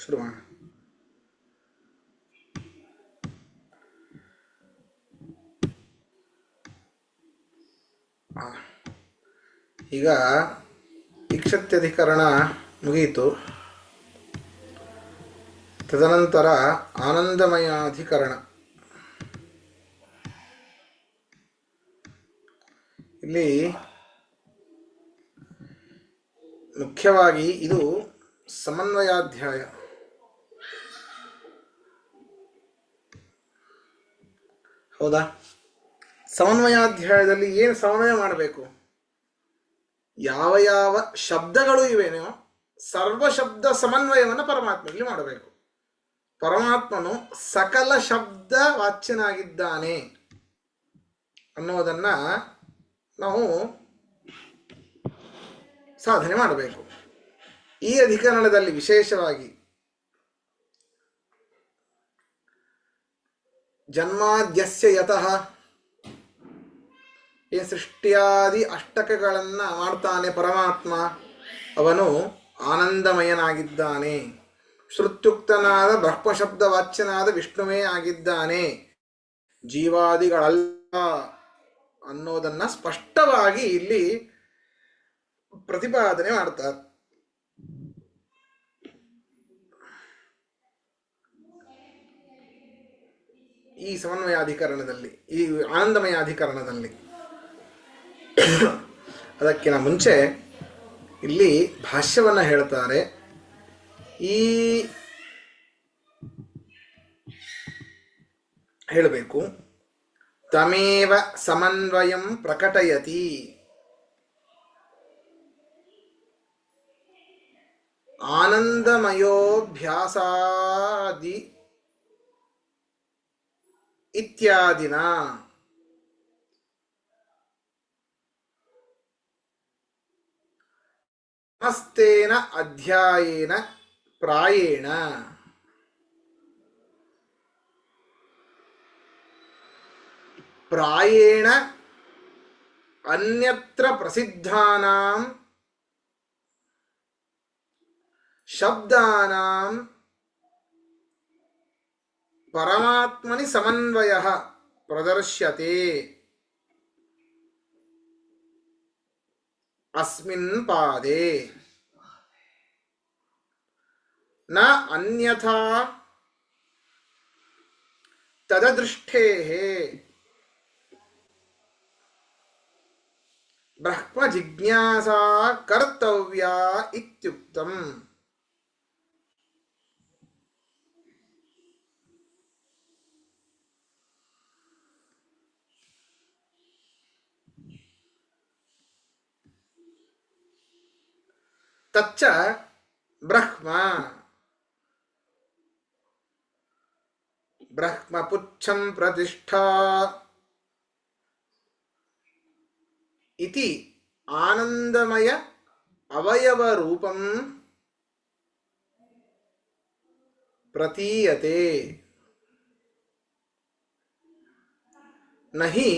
ಶುರು ಮಾಡೋಣ. ಈಗ ಇಕ್ಷತ್ಯಧಿಕರಣ ಮುಗಿಯಿತು. ತದನಂತರ ಆನಂದಮಯಾಧಿಕರಣ. ಇಲ್ಲಿ ಮುಖ್ಯವಾಗಿ ಇದು ಸಮನ್ವಯಾಧ್ಯಾಯ. ಹೌದಾ? ಸಮನ್ವಯಾಧ್ಯಾಯದಲ್ಲಿ ಏನು ಸಮನ್ವಯ ಮಾಡಬೇಕು? ಯಾವ ಯಾವ ಶಬ್ದಗಳು ಇವೇನೋ ಸರ್ವ ಶಬ್ದ ಸಮನ್ವಯವನ್ನು ಪರಮಾತ್ಮನಲ್ಲಿ ಮಾಡಬೇಕು. ಪರಮಾತ್ಮನು ಸಕಲ ಶಬ್ದ ವಾಚ್ಯನಾಗಿದ್ದಾನೆ ಅನ್ನೋದನ್ನ ನಾವು ಸಾಧನೆ ಮಾಡಬೇಕು. ಈ ಅಧಿಕರಣದಲ್ಲಿ ವಿಶೇಷವಾಗಿ ಜನ್ಮಾದ್ಯಸ್ಯ ಯತಃ ಈ ಸೃಷ್ಟಿಯಾದಿ ಅಷ್ಟಕಗಳನ್ನು ಮಾಡ್ತಾನೆ ಪರಮಾತ್ಮ, ಅವನು ಆನಂದಮಯನಾಗಿದ್ದಾನೆ. ಶ್ರುತ್ಯುಕ್ತನಾದ ಬ್ರಹ್ಮಶಬ್ದ ವಾಚ್ಯನಾದ ವಿಷ್ಣುವೇ ಆಗಿದ್ದಾನೆ, ಜೀವಾದಿಗಳಲ್ಲ ಅನ್ನೋದನ್ನ ಸ್ಪಷ್ಟವಾಗಿ ಇಲ್ಲಿ ಪ್ರತಿಪಾದನೆ ಮಾಡ್ತಾರೆ. ಈ ಸಮನ್ವಯಾಧಿಕರಣದಲ್ಲಿ, ಈ ಆನಂದಮಯಾಧಿಕರಣದಲ್ಲಿ. ಅದಕ್ಕಿಂತ ಮುಂಚೆ ಇಲ್ಲಿ ಭಾಷ್ಯವನ್ನು ಹೇಳ್ತಾರೆ. ಈ ಹೇಳಬೇಕು, ತಮೇವ ಸಮನ್ವಯಂ ಪ್ರಕಟಯತಿ. ಆನಂದಮಯೋಭ್ಯಾಸಾದಿ ಇತ್ಯಾದಿನ ಸಮಸ್ತೇನ ಅಧ್ಯಾಯೇನ ಪ್ರಾಯೇಣ ಅನ್ಯತ್ರ ಪ್ರಸಿದ್ಧಾನಾಂ ಶಬ್ದಾನಾಂ ಪರಮಾತ್ಮನಿ ಸಮನ್ವಯಃ ಪ್ರದರ್ಶ್ಯತೆ ಅಸ್ಮಿನ್ ಪಾದೆ. ನ ಅನ್ಯಥಾ ತದದೃಷ್ಟೇಃ ಬ್ರಹ್ಮ ಜಿಜ್ಞಾಸಾ ಕರ್ತವ್ಯ ಇತ್ಯುಕ್ತಂ. ತಚ್ಚ ಬ್ರಹ್ಮಪುಚ್ಛಂ ಪ್ರತಿಷ್ಠಾ ಇತಿ ಆನಂದಮಯ ಅವಯವ ರೂಪಂ ಪ್ರತೀಯತೆ. ನಹಿ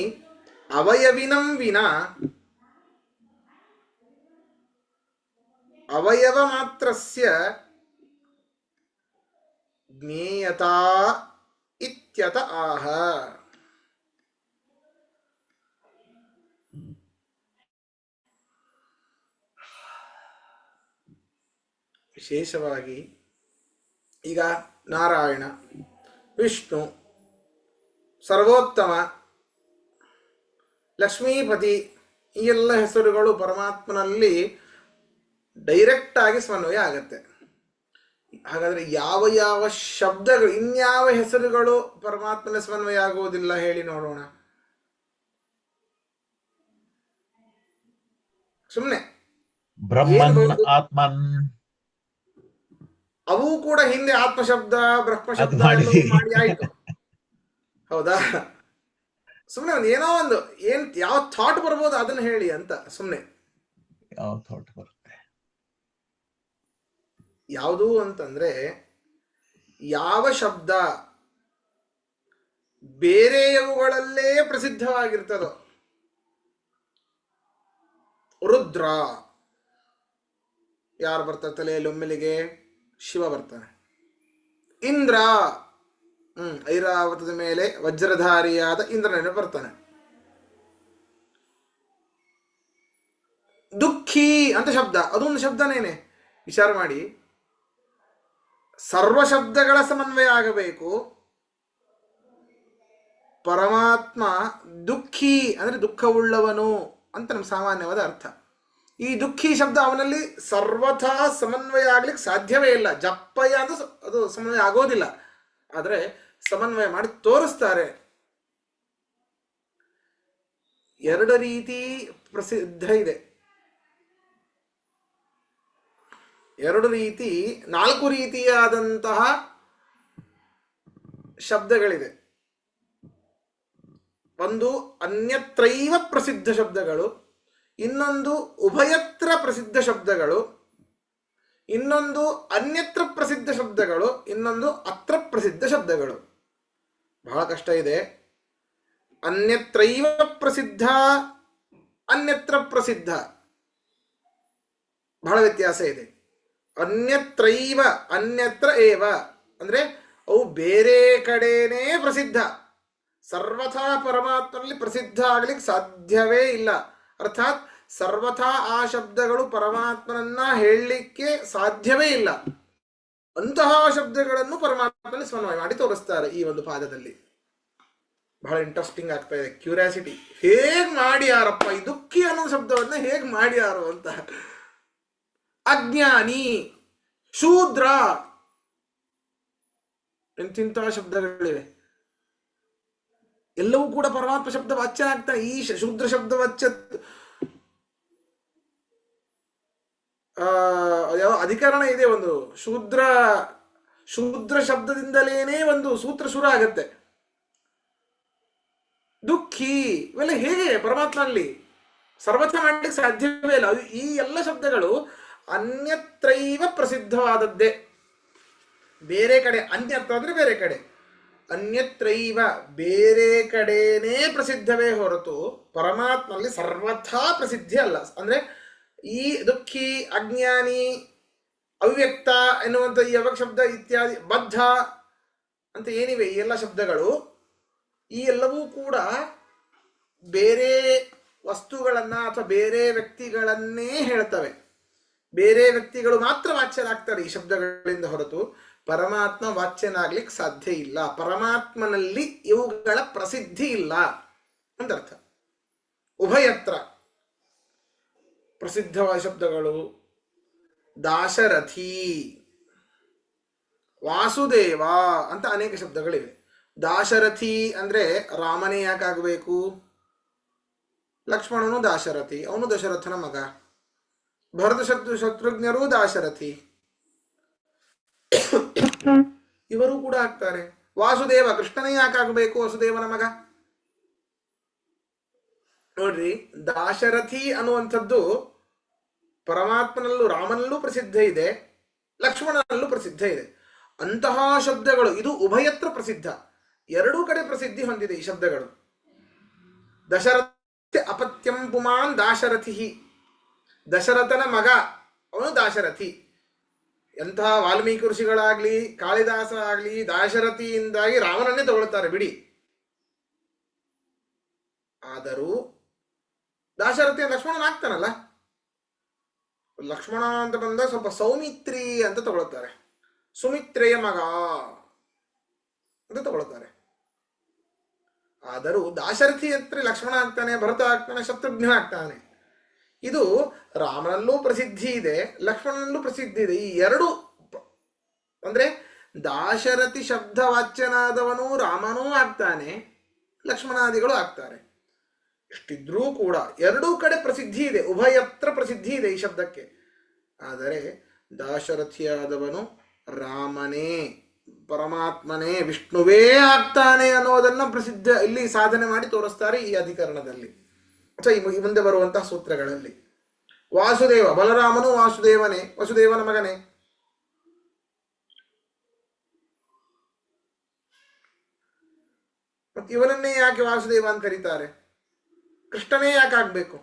ಅವಯವಿನಂ ವಿನಾ ಅವಯವ ಮಾತ್ರಸ್ಯ ಜ್ಞೇಯತಾ ಇತ್ಯತ ಆಹ. ವಿಶೇಷವಾಗಿ ಈಗ ನಾರಾಯಣ, ವಿಷ್ಣು, ಸರ್ವೋತ್ತಮ, ಲಕ್ಷ್ಮೀಪತಿ ಈ ಎಲ್ಲ ಹೆಸರುಗಳು ಪರಮಾತ್ಮನಲ್ಲಿ ಡೈರೆಕ್ಟ್ ಆಗಿ ಸಮನ್ವಯ ಆಗತ್ತೆ. ಹಾಗಾದ್ರೆ ಯಾವ ಯಾವ ಶಬ್ದಗಳು, ಇನ್ಯಾವ ಹೆಸರುಗಳು ಪರಮಾತ್ಮನ ಸಮನ್ವಯ ಆಗುವುದಿಲ್ಲ ಹೇಳಿ ನೋಡೋಣ. ಸುಮ್ಮನೆ ಆತ್ಮನ್ ಅವು ಕೂಡ ಹಿಂದೆ ಆತ್ಮಶಬ್ದ ಬ್ರಹ್ಮಶಬ್ದ ಮಾಡಿ ಆಯ್ತು. ಹೌದಾ? ಸುಮ್ಮನೆ ಒಂದು ಏನೋ ಒಂದು ಯಾವ ಥಾಟ್ ಬರ್ಬೋದು ಅದನ್ನ ಹೇಳಿ ಅಂತ. ಸುಮ್ಮನೆ ಯಾವ ಥಾಟ್ ಬರುತ್ತೆ? ಯಾವುದು ಅಂತಂದ್ರೆ, ಯಾವ ಶಬ್ದ ಬೇರೆಯವುಗಳಲ್ಲೇ ಪ್ರಸಿದ್ಧವಾಗಿರ್ತದೋ. ರುದ್ರ ಯಾರು ಬರ್ತಾರೆ ತಲೆಯಲ್ಲಿ ಒಮ್ಮೆಲಿಗೆ? ಶಿವ ಬರ್ತಾನೆ. ಇಂದ್ರ, ಐರಾವತದ ಮೇಲೆ ವಜ್ರಧಾರಿಯಾದ ಇಂದ್ರನೇ ಬರ್ತಾನೆ. ದುಃಖಿ ಅಂತ ಶಬ್ದ, ಅದೊಂದು ಶಬ್ದನೇನೆ. ವಿಚಾರ ಮಾಡಿ, ಸರ್ವ ಶಬ್ದಗಳ ಸಮನ್ವಯ ಆಗಬೇಕು. ಪರಮಾತ್ಮ ದುಃಖಿ ಅಂದ್ರೆ ದುಃಖವುಳ್ಳವನು ಅಂತ ನಮ್ಮ ಸಾಮಾನ್ಯವಾದ ಅರ್ಥ. ಈ ದುಃಖಿ ಶಬ್ದ ಅವನಲ್ಲಿ ಸರ್ವಥಾ ಸಮನ್ವಯ ಆಗ್ಲಿಕ್ಕೆ ಸಾಧ್ಯವೇ ಇಲ್ಲ. ಜಪ್ಪಯ್ಯ ಅಂತ ಅದು ಸಮನ್ವಯ ಆಗೋದಿಲ್ಲ. ಆದರೆ ಸಮನ್ವಯ ಮಾಡಿ ತೋರಿಸ್ತಾರೆ. ಎರಡು ರೀತಿ ಪ್ರಸಿದ್ಧ ಇದೆ, ಎರಡು ರೀತಿ, 4 ರೀತಿಯಾದಂತಹ ಶಬ್ದಗಳಿದೆ. ಒಂದು ಅನ್ಯತ್ರೈವ ಪ್ರಸಿದ್ಧ ಶಬ್ದಗಳು, ಇನ್ನೊಂದು ಉಭಯತ್ರ ಪ್ರಸಿದ್ಧ ಶಬ್ದಗಳು, ಇನ್ನೊಂದು ಅನ್ಯತ್ರ ಪ್ರಸಿದ್ಧ ಶಬ್ದಗಳು, ಇನ್ನೊಂದು ಅತ್ರ ಪ್ರಸಿದ್ಧ ಶಬ್ದಗಳು. ಬಹಳ ಕಷ್ಟ ಇದೆ. ಅನ್ಯತ್ರೈವ ಪ್ರಸಿದ್ಧ, ಅನ್ಯತ್ರ ಪ್ರಸಿದ್ಧ, ಬಹಳ ವ್ಯತ್ಯಾಸ ಇದೆ. ಅನ್ಯತ್ರೈವ, ಅನ್ಯತ್ರ ಏವ ಅಂದ್ರೆ ಅವು ಬೇರೆ ಕಡೆನೇ ಪ್ರಸಿದ್ಧ. ಸರ್ವಥಾ ಪರಮಾತ್ಮನಲ್ಲಿ ಪ್ರಸಿದ್ಧ ಆಗ್ಲಿಕ್ಕೆ ಸಾಧ್ಯವೇ ಇಲ್ಲ. ಅರ್ಥಾತ್ ಸರ್ವಥಾ ಆ ಶಬ್ದಗಳು ಪರಮಾತ್ಮನನ್ನ ಹೇಳಲಿಕ್ಕೆ ಸಾಧ್ಯವೇ ಇಲ್ಲ. ಅಂತಹ ಶಬ್ದಗಳನ್ನು ಪರಮಾತ್ಮನಲ್ಲಿ ಸಮನ್ವಯ ಮಾಡಿ ತೋರಿಸ್ತಾರೆ ಈ ಒಂದು ಪಾದದಲ್ಲಿ. ಬಹಳ ಇಂಟ್ರೆಸ್ಟಿಂಗ್ ಆಗ್ತಾ ಇದೆ, ಕ್ಯೂರಿಯಾಸಿಟಿ. ಹೇಗ್ ಮಾಡ್ಯಾರಪ್ಪ ಈ ದುಃಖಿ ಅನ್ನೋ ಶಬ್ದವನ್ನ ಹೇಗ್ ಮಾಡ್ಯಾರು ಅಂತ. ಅಜ್ಞಾನಿ, ಶೂದ್ರ, ಎಂತಿಂತಹ ಶಬ್ದಗಳಿವೆ. ಎಲ್ಲವೂ ಕೂಡ ಪರಮಾತ್ಮ ಶಬ್ದ ವಾಚ್ಯ ಆಗ್ತಾನೆ. ಈ ಶೂದ್ರ ಶಬ್ದ ವಾಚ್ಯ ಯಾವ ಅಧಿಕರಣ ಇದೆ ಒಂದು, ಶೂದ್ರ ಶಬ್ದದಿಂದಲೇನೆ ಒಂದು ಸೂತ್ರ ಶುರು ಆಗತ್ತೆ. ದುಃಖಿ ಇವೆಲ್ಲ ಹೇಗೆ ಪರಮಾತ್ಮನಲ್ಲಿ ಸರ್ವಥ ಮಾಡ್ಲಿಕ್ಕೆ ಸಾಧ್ಯವೇ ಇಲ್ಲ. ಈ ಎಲ್ಲ ಶಬ್ದಗಳು ಅನ್ಯತ್ರೈವ ಪ್ರಸಿದ್ಧವಾದದ್ದೇ. ಬೇರೆ ಕಡೆ, ಅನ್ಯತ್ರ ಅಂದ್ರೆ ಬೇರೆ ಕಡೆ, ಅನ್ಯತ್ರೈವ ಬೇರೆ ಕಡೆನೇ ಪ್ರಸಿದ್ಧವೇ ಹೊರತು ಪರಮಾತ್ಮನಲ್ಲಿ ಸರ್ವಥಾ ಪ್ರಸಿದ್ಧಿ ಅಲ್ಲ. ಅಂದ್ರೆ ಈ ದುಃಖಿ, ಅಜ್ಞಾನಿ, ಅವ್ಯಕ್ತ ಎನ್ನುವಂಥ ಈ ಅವಕ್ ಶಬ್ದ ಇತ್ಯಾದಿ, ಬದ್ಧ ಅಂತ ಏನಿವೆ ಈ ಎಲ್ಲ ಶಬ್ದಗಳು, ಈ ಎಲ್ಲವೂ ಕೂಡ ಬೇರೆ ವಸ್ತುಗಳನ್ನ ಅಥವಾ ಬೇರೆ ವ್ಯಕ್ತಿಗಳನ್ನೇ ಹೇಳ್ತವೆ. ಬೇರೆ ವ್ಯಕ್ತಿಗಳು ಮಾತ್ರ ವಾಚ್ಯರಾಗ್ತಾರೆ ಈ ಶಬ್ದಗಳಿಂದ ಹೊರತು ಪರಮಾತ್ಮ ವಾಚ್ಯನಾಗ್ಲಿಕ್ಕೆ ಸಾಧ್ಯ ಇಲ್ಲ. ಪರಮಾತ್ಮನಲ್ಲಿ ಇವುಗಳ ಪ್ರಸಿದ್ಧಿ ಇಲ್ಲ ಅಂತ ಅರ್ಥ. ಉಭಯತ್ರ ಪ್ರಸಿದ್ಧವಾದ ಶಬ್ದಗಳು ದಾಶರಥಿ, ವಾಸುದೇವ ಅಂತ ಅನೇಕ ಶಬ್ದಗಳಿವೆ. ದಾಶರಥಿ ಅಂದ್ರೆ ರಾಮನೇ ಯಾಕಾಗಬೇಕು? ಲಕ್ಷ್ಮಣನು ದಾಶರಥಿ, ಅವನು ದಶರಥನ ಮಗ. ಭರತ ಶತ್ರುಘ್ನರು ದಾಶರಥಿ, ಇವರು ಕೂಡ ಆಗ್ತಾರೆ. ವಾಸುದೇವ, ಕೃಷ್ಣನೇ ಯಾಕಾಗಬೇಕು? ವಸುದೇವನ ಮಗ. ನೋಡ್ರಿ, ದಾಶರಥಿ ಅನ್ನುವಂಥದ್ದು ಪರಮಾತ್ಮನಲ್ಲೂ ರಾಮನಲ್ಲೂ ಪ್ರಸಿದ್ಧ ಇದೆ, ಲಕ್ಷ್ಮಣನಲ್ಲೂ ಪ್ರಸಿದ್ಧ ಇದೆ. ಅಂತಹ ಶಬ್ದಗಳು ಇದು ಉಭಯತ್ರ ಪ್ರಸಿದ್ಧ, ಎರಡೂ ಕಡೆ ಪ್ರಸಿದ್ಧಿ ಹೊಂದಿದೆ ಈ ಶಬ್ದಗಳು. ದಶರಥ ಅಪತ್ಯಂ ಪುಮಾನ್ ದಾಶರಥಿ, ದಶರಥನ ಮಗ ಅವನು ದಾಶರಥಿ. ಎಂತಹ ವಾಲ್ಮೀಕಿ ಋಷಿಗಳಾಗ್ಲಿ ಕಾಳಿದಾಸ ಆಗ್ಲಿ ದಾಶರಥಿಯಿಂದಾಗಿ ರಾಮನನ್ನೇ ತಗೊಳ್ತಾರೆ ಬಿಡಿ. ಆದರೂ ದಾಶರಥಿ ಲಕ್ಷ್ಮಣನ ಆಗ್ತಾನಲ್ಲ, ಲಕ್ಷ್ಮಣ ಅಂತ ಬಂದ ಸ್ವಲ್ಪ ಸೌಮಿತ್ರಿ ಅಂತ ತಗೊಳ್ತಾರೆ, ಸುಮಿತ್ರೆಯ ಮಗ ಅಂತ ತಗೊಳ್ತಾರೆ. ಆದರೂ ದಾಶರಥಿ ಹತ್ರ ಲಕ್ಷ್ಮಣ ಆಗ್ತಾನೆ, ಭರತ ಆಗ್ತಾನೆ, ಶತ್ರುಘ್ನ ಆಗ್ತಾನೆ. ಇದು ರಾಮನಲ್ಲೂ ಪ್ರಸಿದ್ಧಿ ಇದೆ, ಲಕ್ಷ್ಮಣನಲ್ಲೂ ಪ್ರಸಿದ್ಧಿ ಇದೆ. ಈ ಎರಡು ಅಂದ್ರೆ ದಾಶರಥಿ ಶಬ್ದವಾಚ್ಯನಾದವನು ರಾಮನೂ ಆಗ್ತಾನೆ, ಲಕ್ಷ್ಮಣಾದಿಗಳು ಆಗ್ತಾರೆ. ಇಷ್ಟಿದ್ರೂ ಕೂಡ ಎರಡೂ ಕಡೆ ಪ್ರಸಿದ್ಧಿ ಇದೆ, ಉಭಯತ್ರ ಪ್ರಸಿದ್ಧಿ ಇದೆ ಈ ಶಬ್ದಕ್ಕೆ. ಆದರೆ ದಾಶರಥಿಯಾದವನು ರಾಮನೇ, ಪರಮಾತ್ಮನೇ, ವಿಷ್ಣುವೇ ಆಗ್ತಾನೆ ಅನ್ನೋದನ್ನ ಪ್ರಸಿದ್ಧ ಇಲ್ಲಿ ಸಾಧನೆ ಮಾಡಿ ತೋರಿಸ್ತಾರೆ ಈ ಅಧಿಕರಣದಲ್ಲಿ ಅಥವಾ ಈ ಮುಂದೆ ಬರುವಂತಹ ಸೂತ್ರಗಳಲ್ಲಿ. ವಾಸುದೇವ, ಬಲರಾಮನು ವಾಸುದೇವನೇ, ವಸುದೇವನ ಮಗನೇ. ಮತ್ತೆ ಇವನನ್ನೇ ಯಾಕೆ ವಾಸುದೇವ ಅಂತ ಕರೀತಾರೆ? ಕೃಷ್ಣನೇ ಯಾಕೆ ಆಗ್ಬೇಕು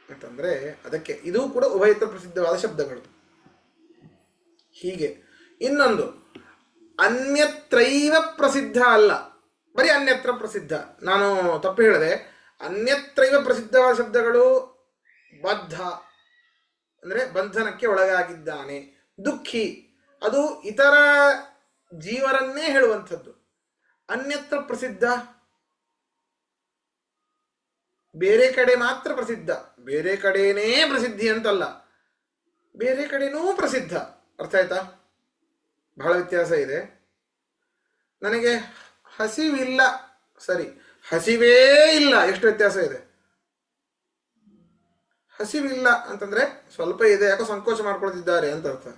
ಅಂತಂದ್ರೆ ಅದಕ್ಕೆ ಇದು ಕೂಡ ಉಭಯತ್ರ ಪ್ರಸಿದ್ಧವಾದ ಶಬ್ದಗಳು. ಹೀಗೆ ಇನ್ನೊಂದು ಅನ್ಯತ್ರೈವ ಪ್ರಸಿದ್ಧ ಅಲ್ಲ, ಬರೀ ಅನ್ಯತ್ರ ಪ್ರಸಿದ್ಧ. ನಾನು ತಪ್ಪು ಹೇಳಿದೆ. ಅನ್ಯತ್ರೈವ ಪ್ರಸಿದ್ಧವಾದ ಶಬ್ದಗಳು ಬದ್ಧ ಅಂದರೆ ಬಂಧನಕ್ಕೆ ಒಳಗಾಗಿದ್ದಾನೆ, ದುಃಖಿ ಅದು ಇತರ ಜೀವರನ್ನೇ ಹೇಳುವಂಥದ್ದು. ಅನ್ಯತ್ರ ಪ್ರಸಿದ್ಧ ಬೇರೆ ಕಡೆ ಮಾತ್ರ ಪ್ರಸಿದ್ಧ, ಬೇರೆ ಕಡೆನೇ ಪ್ರಸಿದ್ಧಿ ಅಂತಲ್ಲ, ಬೇರೆ ಕಡೆನೂ ಪ್ರಸಿದ್ಧ. ಅರ್ಥ ಆಯ್ತಾ? ಬಹಳ ವ್ಯತ್ಯಾಸ ಇದೆ. ನನಗೆ ಹಸಿವಿಲ್ಲ, ಸರಿ, ಹಸಿವೇ ಇಲ್ಲ, ಎಷ್ಟು ವ್ಯತ್ಯಾಸ ಇದೆ. ಹಸಿವಿಲ್ಲ ಅಂತಂದ್ರೆ ಸ್ವಲ್ಪ ಇದೆ, ಯಾಕೋ ಸಂಕೋಚ ಮಾಡ್ಕೊಳ್ತಿದ್ದಾರೆ ಅಂತ ಅರ್ಥ.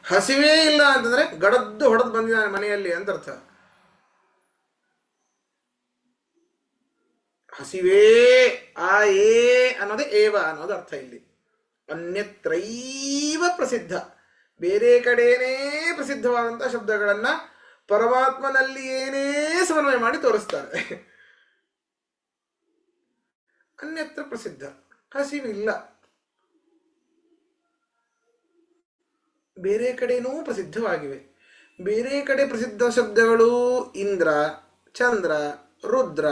ಹಸಿವೇ ಇಲ್ಲ ಅಂತಂದ್ರೆ ಗಡದ್ದು ಹೊಡೆದು ಬಂದಿದ್ದಾನೆ ಮನೆಯಲ್ಲಿ ಅಂತ ಅರ್ಥ. ಹಸಿವೇ ಆ ಏ ಅನ್ನೋದೇ ಏವ ಅನ್ನೋದು ಅರ್ಥ ಇಲ್ಲಿ. ಅನ್ಯತ್ರೈವ ಪ್ರಸಿದ್ಧ, ಬೇರೆ ಕಡೆನೇ ಪ್ರಸಿದ್ಧವಾದಂತಹ ಶಬ್ದಗಳನ್ನ ಪರಮಾತ್ಮನಲ್ಲಿ ಏನೇ ಸಮನ್ವಯ ಮಾಡಿ ತೋರಿಸ್ತಾರೆ. ಅನ್ಯತ್ರ ಪ್ರಸಿದ್ಧ, ಹಸಿವಿಲ್ಲ, ಬೇರೆ ಕಡೆನೂ ಪ್ರಸಿದ್ಧವಾಗಿವೆ. ಬೇರೆ ಕಡೆ ಪ್ರಸಿದ್ಧ ಶಬ್ದಗಳು ಇಂದ್ರ, ಚಂದ್ರ, ರುದ್ರ,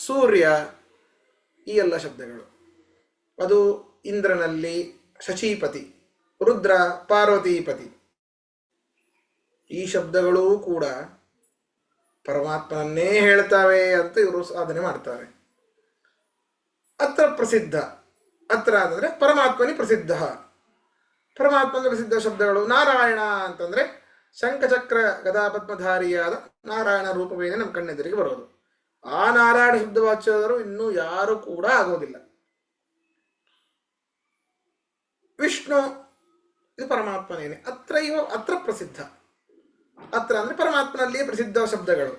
ಸೂರ್ಯ, ಈ ಎಲ್ಲ ಶಬ್ದಗಳು. ಅದು ಇಂದ್ರನಲ್ಲಿ ಶಚೀಪತಿ, ರುದ್ರ ಪಾರ್ವತೀಪತಿ. ಈ ಶಬ್ದಗಳೂ ಕೂಡ ಪರಮಾತ್ಮನನ್ನೇ ಹೇಳ್ತಾವೆ ಅಂತ ಇವರು ಸಾಧನೆ ಮಾಡ್ತಾರೆ. ಅತ್ರ ಪ್ರಸಿದ್ಧ, ಅತ್ರ ಅಂತಂದ್ರೆ ಪರಮಾತ್ಮನಿ ಪ್ರಸಿದ್ಧ. ಪರಮಾತ್ಮನ ಪ್ರಸಿದ್ಧ ಶಬ್ದಗಳು ನಾರಾಯಣ ಅಂತಂದ್ರೆ ಶಂಖಚಕ್ರ ಗದಾಪದ್ಮಧಾರಿಯಾದ ನಾರಾಯಣ ರೂಪವೇನೆ ನಮ್ಮ ಕಣ್ಣೆದುರಿಗೆ ಬರೋದು. ಆ ನಾರಾಯಣ ಶಬ್ದವಾಚ್ಯರು ಇನ್ನೂ ಯಾರು ಕೂಡ ಆಗೋದಿಲ್ಲ. ವಿಷ್ಣು ಇದು ಪರಮಾತ್ಮನೇನೆ. ಅತ್ರ ಪ್ರಸಿದ್ಧ, ಅತ್ರ ಅಂದ್ರೆ ಪರಮಾತ್ಮನಲ್ಲಿಯೇ ಪ್ರಸಿದ್ಧ ಶಬ್ದಗಳು.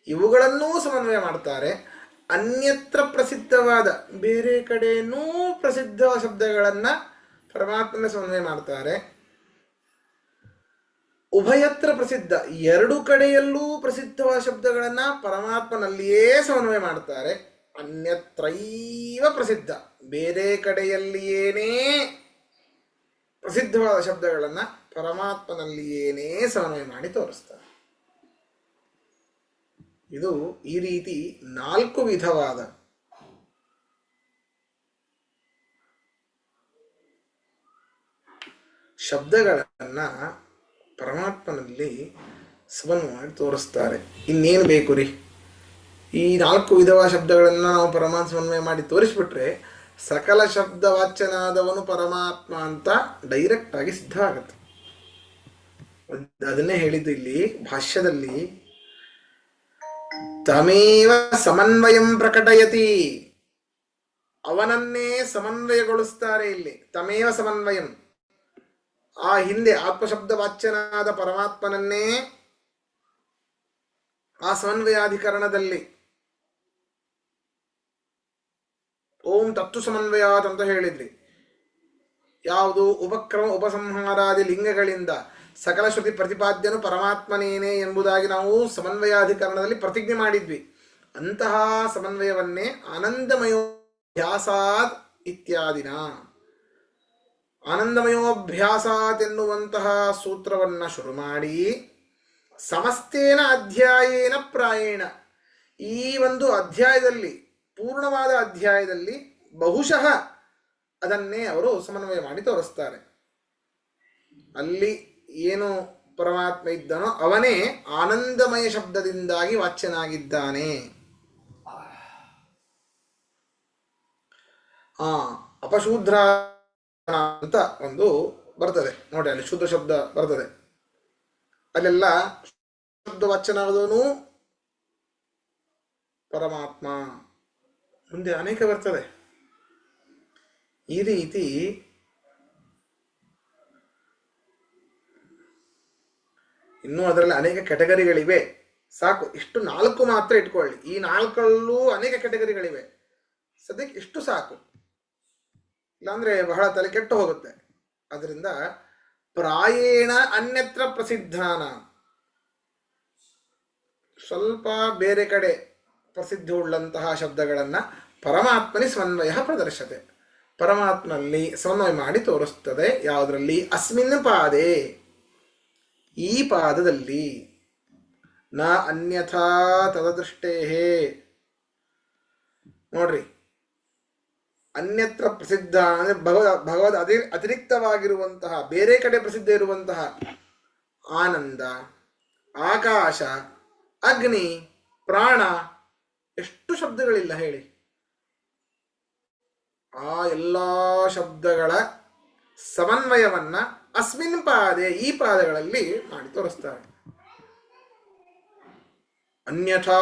ಇವುಗಳನ್ನೂ ಸಮನ್ವಯ ಮಾಡ್ತಾರೆ. ಅನ್ಯತ್ರ ಪ್ರಸಿದ್ಧವಾದ ಬೇರೆ ಕಡೆನೂ ಪ್ರಸಿದ್ಧ ಶಬ್ದಗಳನ್ನ ಪರಮಾತ್ಮನ ಸಮನ್ವಯ ಮಾಡ್ತಾರೆ. ಉಭಯತ್ರ ಪ್ರಸಿದ್ಧ, ಎರಡು ಕಡೆಯಲ್ಲೂ ಪ್ರಸಿದ್ಧವಾದ ಶಬ್ದಗಳನ್ನ ಪರಮಾತ್ಮನಲ್ಲಿಯೇ ಸಮನ್ವಯ ಮಾಡ್ತಾರೆ. ಅನ್ಯತ್ರೈವ ಪ್ರಸಿದ್ಧ, ಬೇರೆ ಕಡೆಯಲ್ಲಿಯೇನೇ ಪ್ರಸಿದ್ಧವಾದ ಶಬ್ದಗಳನ್ನ ಪರಮಾತ್ಮನಲ್ಲಿಯೇನೇ ಸಮನ್ವಯ ಮಾಡಿ ತೋರಿಸ್ತಾರೆ. ಇದು ಈ ರೀತಿ 4 ವಿಧವಾದ ಶಬ್ದಗಳನ್ನ ಪರಮಾತ್ಮನಲ್ಲಿ ಸಮನ್ವಯ ಮಾಡಿ ತೋರಿಸ್ತಾರೆ. ಇನ್ನೇನು ಬೇಕು ರೀ? ಈ 4 ವಿಧವಾದ ಶಬ್ದಗಳನ್ನ ನಾವು ಪರಮಾತ್ಮ ಸಮನ್ವಯ ಮಾಡಿ ತೋರಿಸ್ಬಿಟ್ರೆ ಸಕಲ ಶಬ್ದ ವಾಚ್ಯನಾದವನು ಪರಮಾತ್ಮ ಅಂತ ಡೈರೆಕ್ಟ್ ಆಗಿ ಸಿದ್ಧ ಆಗುತ್ತೆ. ಅದನ್ನೇ ಹೇಳಿದ್ದು ಇಲ್ಲಿ ಭಾಷ್ಯದಲ್ಲಿ, ತಮೇವ ಸಮನ್ವಯಂ ಪ್ರಕಟಯತಿ, ಅವನನ್ನೇ ಸಮನ್ವಯಗೊಳಿಸ್ತಾರೆ. ಇಲ್ಲಿ ತಮೇವ ಸಮನ್ವಯಂ, ಆ ಹಿಂದೆ ಆತ್ಮಶಬ್ದ ವಾಚ್ಯನಾದ ಪರಮಾತ್ಮನನ್ನೇ ಆ ಸಮನ್ವಯಾಧಿಕರಣದಲ್ಲಿ ಓಂ ತತ್ವ ಸಮನ್ವಯಾತ್ ಅಂತ ಹೇಳಿದ್ರಿ. ಯಾವುದು? ಉಪಕ್ರಮ ಉಪಸಂಹಾರಾದಿ ಲಿಂಗಗಳಿಂದ ಸಕಲ ಶ್ರುತಿ ಪ್ರತಿಪಾದ್ಯನು ಪರಮಾತ್ಮನೇನೆ ಎಂಬುದಾಗಿ ನಾವು ಸಮನ್ವಯಾಧಿಕರಣದಲ್ಲಿ ಪ್ರತಿಜ್ಞೆ ಮಾಡಿದ್ವಿ. ಅಂತಹ ಸಮನ್ವಯವನ್ನೇ ಆನಂದಮಯೋಭ್ಯಾಸಾತ್ ಇತ್ಯಾದಿನ, ಆನಂದಮಯೋಭ್ಯಾಸಾತ್ ಎನ್ನುವಂತಹ ಸೂತ್ರವನ್ನ ಶುರು ಮಾಡಿ ಸಮಸ್ತೇನ ಅಧ್ಯಾಯೇನ ಪ್ರಾಯೇಣ, ಈ ಒಂದು ಅಧ್ಯಾಯದಲ್ಲಿ, ಪೂರ್ಣವಾದ ಅಧ್ಯಾಯದಲ್ಲಿ ಬಹುಶಃ ಅದನ್ನೇ ಅವರು ಸಮನ್ವಯ ಮಾಡಿ ತೋರಿಸ್ತಾರೆ. ಅಲ್ಲಿ ಏನು ಪರಮಾತ್ಮ ಇದ್ದನೋ ಅವನೇ ಆನಂದಮಯ ಶಬ್ದದಿಂದಾಗಿ ವಾಚ್ಯನಾಗಿದ್ದಾನೆ. ಅಪಶೂದ್ರ ಅಂತ ಒಂದು ಬರ್ತದೆ ನೋಡಿ, ಅಲ್ಲಿ ಶುದ್ಧ ಶಬ್ದ ಬರ್ತದೆ. ಅಲ್ಲೆಲ್ಲ ಶಬ್ದ ವಾಚ್ಯನಾದವನು ಪರಮಾತ್ಮ, ಮುಂದೆ ಅನೇಕ ಬರ್ತದೆ. ಈ ರೀತಿ ಇನ್ನೂ ಅದರಲ್ಲಿ ಅನೇಕ ಕೆಟಗರಿಗಳಿವೆ. ಸಾಕು, ಇಷ್ಟು 4 ಮಾತ್ರ ಇಟ್ಕೊಳ್ಳಿ. ಈ 4 ಅನೇಕ ಕೆಟಗರಿಗಳಿವೆ. ಸದ್ಯಕ್ಕೆ ಇಷ್ಟು ಸಾಕು, ಇಲ್ಲಾಂದ್ರೆ ಬಹಳ ತಲೆ ಕೆಟ್ಟು ಹೋಗುತ್ತೆ. ಅದರಿಂದ ಪ್ರಾಯೇಣ ಅನ್ಯತ್ರ ಪ್ರಸಿದ್ಧಾನ, ಸ್ವಲ್ಪ ಬೇರೆ ಕಡೆ ಪ್ರಸಿದ್ಧಿ ಉಳ್ಳಂತಹ ಶಬ್ದಗಳನ್ನ ಪರಮಾತ್ಮನಿ ಸಮನ್ವಯ ಪ್ರದರ್ಶತೆ, ಪರಮಾತ್ಮನಲ್ಲಿ ಸಮನ್ವಯ ಮಾಡಿ ತೋರಿಸ್ತದೆ. ಯಾವುದರಲ್ಲಿ? ಅಸ್ಮಿನ್ ಪಾದೆ, ಈ ಪಾದದಲ್ಲಿ ನ ಅನ್ಯಥಾ ತದದೃಷ್ಟೇ. ನೋಡ್ರಿ, ಅನ್ಯತ್ರ ಪ್ರಸಿದ್ಧ ಅಂದರೆ ಭಗವದ್ ಅತಿರಿಕ್ತವಾಗಿರುವಂತಹ, ಬೇರೆ ಕಡೆ ಪ್ರಸಿದ್ಧ ಇರುವಂತಹ ಆನಂದ, ಆಕಾಶ, ಅಗ್ನಿ, ಪ್ರಾಣ, ಎಷ್ಟು ಶಬ್ದಗಳಿಲ್ಲ ಹೇಳಿ. ಆ ಎಲ್ಲ ಶಬ್ದಗಳ ಸಮನ್ವಯವನ್ನ ಅಸ್ಮಿನ್ ಪಾದೆ, ಈ ಪಾದಗಳಲ್ಲಿ ಮಾಡಿ ತೋರಿಸ್ತಾರೆ. ಅನ್ಯಥಾ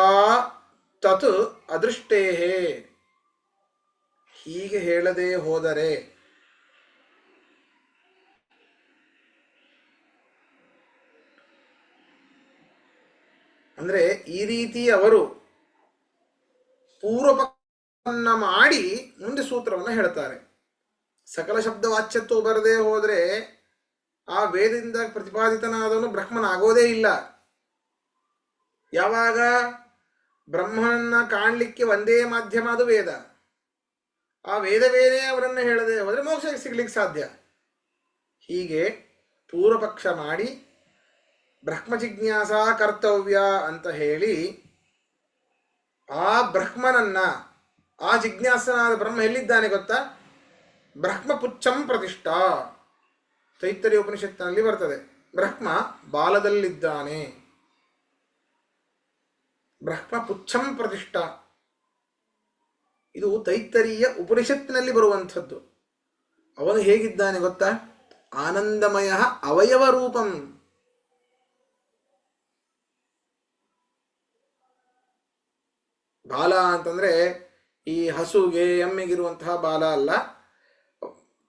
ತತ್ ಅದೃಷ್ಟೇ, ಹೀಗೆ ಹೇಳದೆ ಹೋದರೆ, ಅಂದ್ರೆ ಈ ರೀತಿ ಅವರು ಪೂರ್ವಪಕ್ಷವನ್ನ ಮಾಡಿ ಮುಂದೆ ಸೂತ್ರವನ್ನು ಹೇಳ್ತಾರೆ. ಸಕಲ ಶಬ್ದ ವಾಚ್ಯತ್ವ ಬರದೇ ಹೋದ್ರೆ ಆ ವೇದದಿಂದ ಪ್ರತಿಪಾದಿತನಾದವನು ಬ್ರಹ್ಮನಾಗೋದೇ ಇಲ್ಲ. ಯಾವಾಗ ಬ್ರಹ್ಮನನ್ನ ಕಾಣಲಿಕ್ಕೆ ಒಂದೇ ಮಾಧ್ಯಮ ಅದು ವೇದ. ಆ ವೇದವೇ ಅವರನ್ನು ಹೇಳದೆ ಹೋದರೆ ಮೋಕ್ಷ ಸಿಗ್ಲಿಕ್ಕೆ ಸಾಧ್ಯ. ಹೀಗೆ ಪೂರ್ವಪಕ್ಷ ಮಾಡಿ ಬ್ರಹ್ಮ ಜಿಜ್ಞಾಸ ಕರ್ತವ್ಯ ಅಂತ ಹೇಳಿ ಆ ಬ್ರಹ್ಮನನ್ನ, ಆ ಜಿಜ್ಞಾಸನಾದ ಬ್ರಹ್ಮ ಎಲ್ಲಿದ್ದಾನೆ ಗೊತ್ತಾ? ಬ್ರಹ್ಮ ಪುಚ್ಛಂ ಪ್ರತಿಷ್ಠಾ, ತೈತ್ತರೀಯ ಉಪನಿಷತ್ತಿನಲ್ಲಿ ಬರ್ತದೆ. ಬ್ರಹ್ಮ ಬಾಲದಲ್ಲಿದ್ದಾನೆ, ಬ್ರಹ್ಮ ಪುಚ್ಛಂ ಪ್ರತಿಷ್ಠಾ. ಇದು ತೈತ್ತರೀಯ ಉಪನಿಷತ್ತಿನಲ್ಲಿ ಬರುವಂಥದ್ದು. ಅವನು ಹೇಗಿದ್ದಾನೆ ಗೊತ್ತಾ? ಆನಂದಮಯ ಅವಯವ ರೂಪಂ. ಬಾಲ ಅಂತಂದ್ರೆ ಈ ಹಸುಗೆ ಎಮ್ಮೆಗಿರುವಂತಹ ಬಾಲ ಅಲ್ಲ.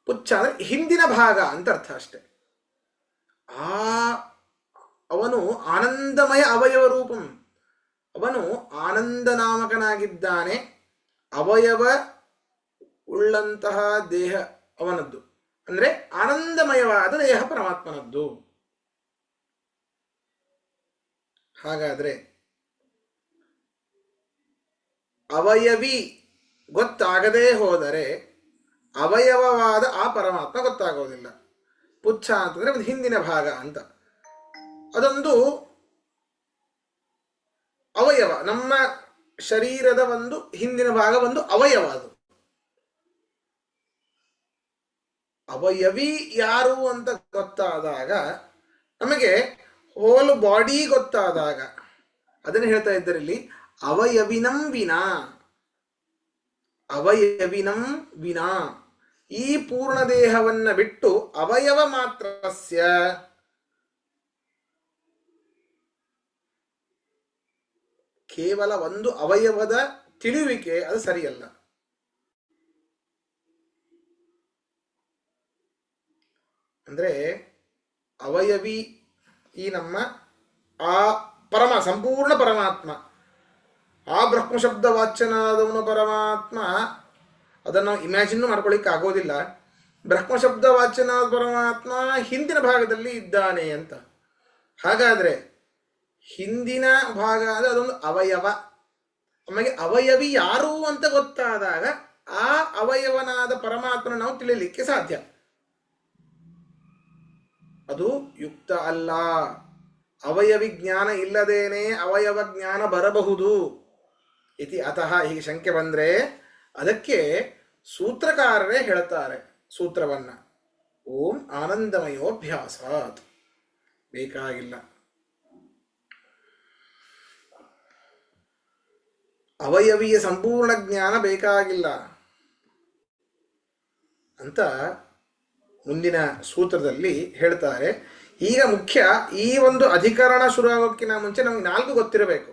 ಪುಚ್ಛ ಅಂದ್ರೆ ಹಿಂದಿನ ಭಾಗ ಅಂತ ಅರ್ಥ ಅಷ್ಟೆ. ಅವನು ಆನಂದಮಯ ಅವಯವ ರೂಪಂ, ಅವನು ಆನಂದ ನಾಮಕನಾಗಿದ್ದಾನೆ. ಅವಯವ ಉಳ್ಳಂತಹ ದೇಹ ಅವನದ್ದು, ಅಂದ್ರೆ ಆನಂದಮಯವಾದ ದೇಹ ಪರಮಾತ್ಮನದ್ದು. ಹಾಗಾದ್ರೆ ಅವಯವಿ ಗೊತ್ತಾಗದೇ ಹೋದರೆ ಅವಯವವಾದ ಆ ಪರಮಾತ್ಮ ಗೊತ್ತಾಗೋದಿಲ್ಲ. ಪುಚ್ಛ ಅಂತಂದ್ರೆ ಒಂದು ಹಿಂದಿನ ಭಾಗ ಅಂತ, ಅದೊಂದು ಅವಯವ, ನಮ್ಮ ಶರೀರದ ಒಂದು ಹಿಂದಿನ ಭಾಗ, ಒಂದು ಅವಯವ. ಅದು ಅವಯವಿ ಯಾರು ಅಂತ ಗೊತ್ತಾದಾಗ, ನಮಗೆ ಹೋಲ್ ಬಾಡಿ ಗೊತ್ತಾದಾಗ, ಅದನ್ನು ಹೇಳ್ತಾ ಇದ್ದಾರೆ ಇಲ್ಲಿ, ಅವಯವಿನಂ ವಿನಾ, ಅವಯವಿನಂ ವಿನಾ, ಈ ಪೂರ್ಣ ದೇಹವನ್ನ ಬಿಟ್ಟು ಅವಯವ ಮಾತ್ರಸ್ಯ, ಕೇವಲ ಒಂದು ಅವಯವದ ತಿಳಿಯುವಿಕೆ ಅದು ಸರಿಯಲ್ಲ. ಅಂದ್ರೆ ಅವಯವಿ ಈ ನಮ್ಮ ಆ ಸಂಪೂರ್ಣ ಪರಮಾತ್ಮ, ಆ ಬ್ರಹ್ಮ ಶಬ್ದ ವಾಚ್ಯನಾದವನು ಪರಮಾತ್ಮ, ಅದನ್ನು ಇಮ್ಯಾಜಿನ್ ಮಾಡ್ಕೊಳ್ಳಿಕ್ಕೆ ಆಗೋದಿಲ್ಲ. ಬ್ರಹ್ಮ ಶಬ್ದ ವಾಚ್ಯನಾದ ಪರಮಾತ್ಮ ಹಿಂದಿನ ಭಾಗದಲ್ಲಿ ಇದ್ದಾನೆ ಅಂತ. ಹಾಗಾದ್ರೆ ಹಿಂದಿನ ಭಾಗ ಅಂದರೆ ಅದೊಂದು ಅವಯವ. ನಮಗೆ ಅವಯವಿ ಯಾರು ಅಂತ ಗೊತ್ತಾದಾಗ ಆ ಅವಯವನಾದ ಪರಮಾತ್ಮನ ನಾವು ತಿಳಿಯಲಿಕ್ಕೆ ಸಾಧ್ಯ. ಅದು ಯುಕ್ತ ಅಲ್ಲ. ಅವಯವಿ ಜ್ಞಾನ ಇಲ್ಲದೇನೆ ಅವಯವ ಜ್ಞಾನ ಬರಬಹುದು ಇತಿ ಅತಃ. ಹೀಗೆ ಶಂಕೆ ಬಂದ್ರೆ ಅದಕ್ಕೆ ಸೂತ್ರಕಾರರೇ ಹೇಳ್ತಾರೆ ಸೂತ್ರವನ್ನ, ಓಂ ಆನಂದಮಯೋಭ್ಯಾಸಾತ್. ಬೇಕಾಗಿಲ್ಲ, ಅವಯವಿಯ ಸಂಪೂರ್ಣ ಜ್ಞಾನ ಬೇಕಾಗಿಲ್ಲ ಅಂತ ಮುಂದಿನ ಸೂತ್ರದಲ್ಲಿ ಹೇಳ್ತಾರೆ. ಈಗ ಮುಖ್ಯ, ಈ ಒಂದು ಅಧಿಕರಣ ಶುರು ಆಗೋಕ್ಕಿಂತ ಮುಂಚೆ ನಮ್ಗೆ 4 ಗೊತ್ತಿರಬೇಕು.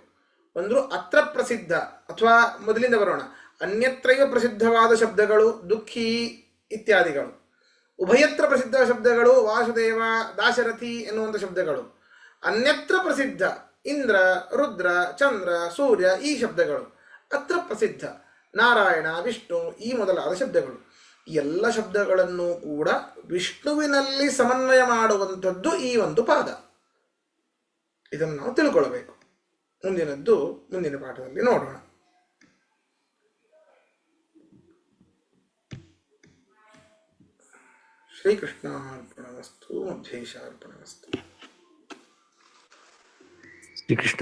ಒಂದು ಅತ್ರ ಪ್ರಸಿದ್ಧ, ಅಥವಾ ಮೊದಲಿಂದ ಬರೋಣ, ಅನ್ಯತ್ರೈವ ಪ್ರಸಿದ್ಧವಾದ ಶಬ್ದಗಳು ದುಃಖಿ ಇತ್ಯಾದಿಗಳು. ಉಭಯತ್ರ ಪ್ರಸಿದ್ಧ ಶಬ್ದಗಳು ವಾಸುದೇವ, ದಾಶರಥಿ ಎನ್ನುವಂಥ ಶಬ್ದಗಳು. ಅನ್ಯತ್ರ ಪ್ರಸಿದ್ಧ ಇಂದ್ರ, ರುದ್ರ, ಚಂದ್ರ, ಸೂರ್ಯ ಈ ಶಬ್ದಗಳು. ಅತ್ರ ಪ್ರಸಿದ್ಧ ನಾರಾಯಣ, ವಿಷ್ಣು ಈ ಮೊದಲಾದ ಶಬ್ದಗಳು. ಎಲ್ಲ ಶಬ್ದಗಳನ್ನು ಕೂಡ ವಿಷ್ಣುವಿನಲ್ಲಿ ಸಮನ್ವಯ ಮಾಡುವಂಥದ್ದು ಈ ಒಂದು ಪಾದ. ಇದನ್ನು ನಾವು ತಿಳ್ಕೊಳ್ಬೇಕು. ಮುಂದಿನದ್ದು ಮುಂದಿನ ಪಾಠದಲ್ಲಿ ನೋಡೋಣ. ಶ್ರೀಕೃಷ್ಣಾರ್ಪಣಮಸ್ತು, ಮಧ್ವೇಶಾರ್ಪಣಮಸ್ತು. ಶ್ರೀಕೃಷ್ಣ